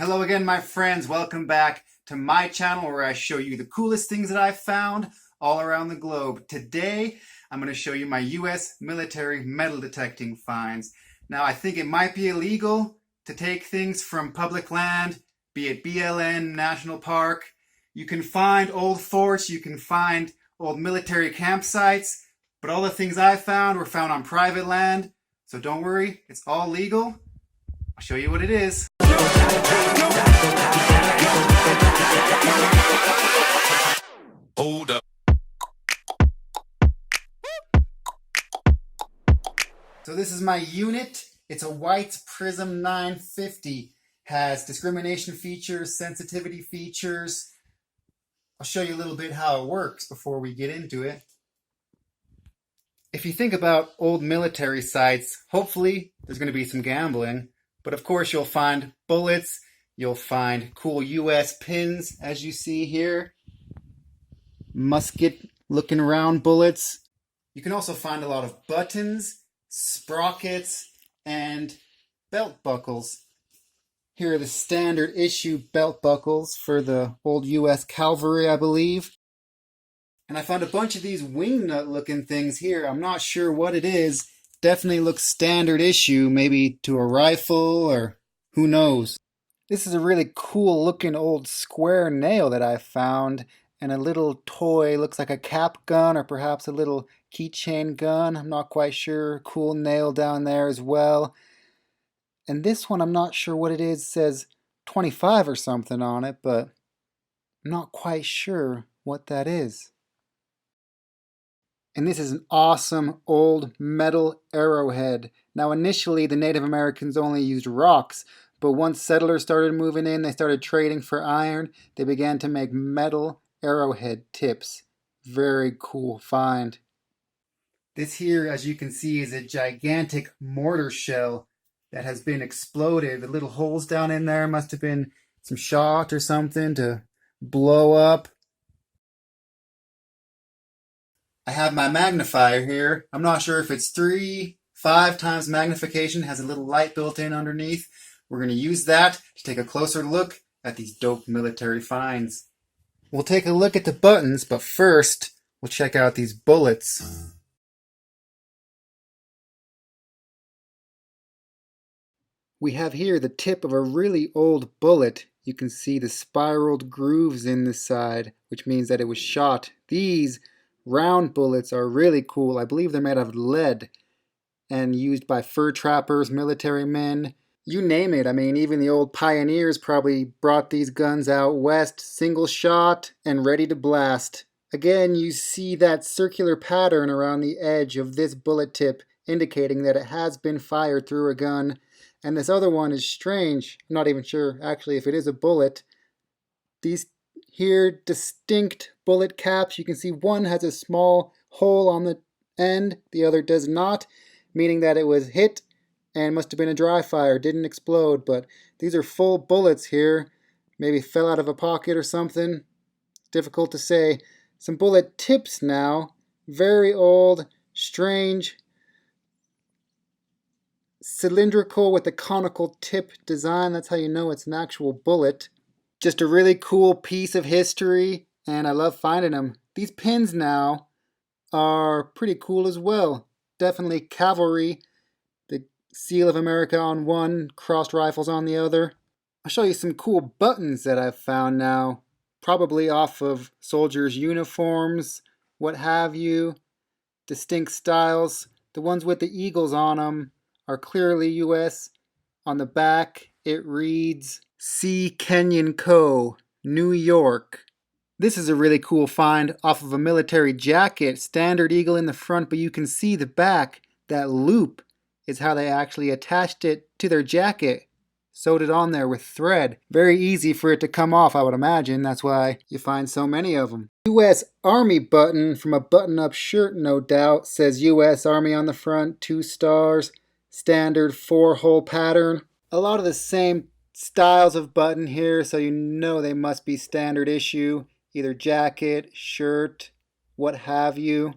Hello again, my friends. Welcome back to my channel where I show you the coolest things that I've found all around the globe. Today, I'm going to show you my US military metal detecting finds. Now, I think it might be illegal to take things from public land, be it BLN, National Park. You can find old forts, you can find old military campsites, but all the things I found were found on private land. So don't worry, it's all legal. I'll show you what it is. Hold up. So this is my unit. It's a white Prism 950. Has discrimination features, sensitivity features. I'll show you a little bit how it works before we get into it. If you think about old military sites, hopefully there's going to be some gambling. But of course you'll find bullets. You'll find cool US pins, as you see here. Musket looking round bullets. You can also find a lot of buttons, sprockets, and belt buckles. Here are the standard issue belt buckles for the old US Cavalry, I believe. And I found a bunch of these wingnut looking things here. I'm not sure what it is. Definitely looks standard issue, maybe to a rifle or who knows. This is a really cool looking old square nail that I found, and a little toy, looks like a cap gun or perhaps a little keychain gun. I'm not quite sure. Cool nail down there as well. And this one, I'm not sure what it is. It says 25 or something on it, but I'm not quite sure what that is. And this is an awesome old metal arrowhead. Now initially the Native Americans only used rocks, but once settlers started moving in, they started trading for iron. They began to make metal arrowhead tips. Very cool find. This here, as you can see, is a gigantic mortar shell that has been exploded. The little holes down in there must have been some shot or something to blow up. I have my magnifier here. I'm not sure if it's 3, 5 times magnification. It has a little light built in underneath. We're going to use that to take a closer look at these dope military finds. We'll take a look at the buttons, but first we'll check out these bullets. We have here the tip of a really old bullet. You can see the spiraled grooves in the side, which means that it was shot. These round bullets are really cool. I believe they're made of lead and used by fur trappers, military men, you name it. I mean, even the old pioneers probably brought these guns out west, single shot and ready to blast. Again, you see that circular pattern around the edge of this bullet tip, indicating that it has been fired through a gun. And this other one is strange. I'm not even sure actually if it is a bullet. These here distinct bullet caps, you can see one has a small hole on the end, the other does not, meaning that it was hit and must have been a dry fire, didn't explode. But these are full bullets here, maybe fell out of a pocket or something. Difficult to say. Some bullet tips now, very old, strange, cylindrical with a conical tip design. That's how you know it's an actual bullet. Just a really cool piece of history, and I love finding them. These pins now are pretty cool as well. Definitely cavalry, the seal of America on one, crossed rifles on the other. I'll show you some cool buttons that I've found now, probably off of soldiers' uniforms, what have you. Distinct styles. The ones with the eagles on them are clearly US. On the back it reads C. Kenyon Co., New York. This is a really cool find off of a military jacket. Standard eagle in the front, but you can see the back. That loop is how they actually attached it to their jacket. Sewed it on there with thread. Very easy for it to come off, I would imagine. That's why you find so many of them. US Army button from a button-up shirt, no doubt. Says US Army on the front, 2 stars. Standard 4-hole pattern. A lot of the same styles of button here, so you know they must be standard issue. Either jacket, shirt, what have you.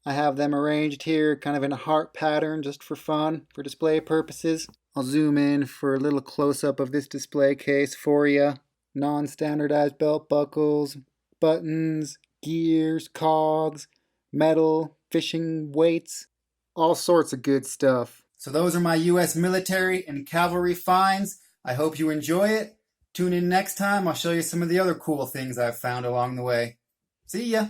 I have them arranged here kind of in a heart pattern just for fun, for display purposes. I'll zoom in for a little close-up of this display case for you. Non-standardized belt buckles, buttons, gears, cogs, metal, fishing weights, all sorts of good stuff. So those are my US Military and Cavalry finds. I hope you enjoy it. Tune in next time. I'll show you some of the other cool things I've found along the way. See ya!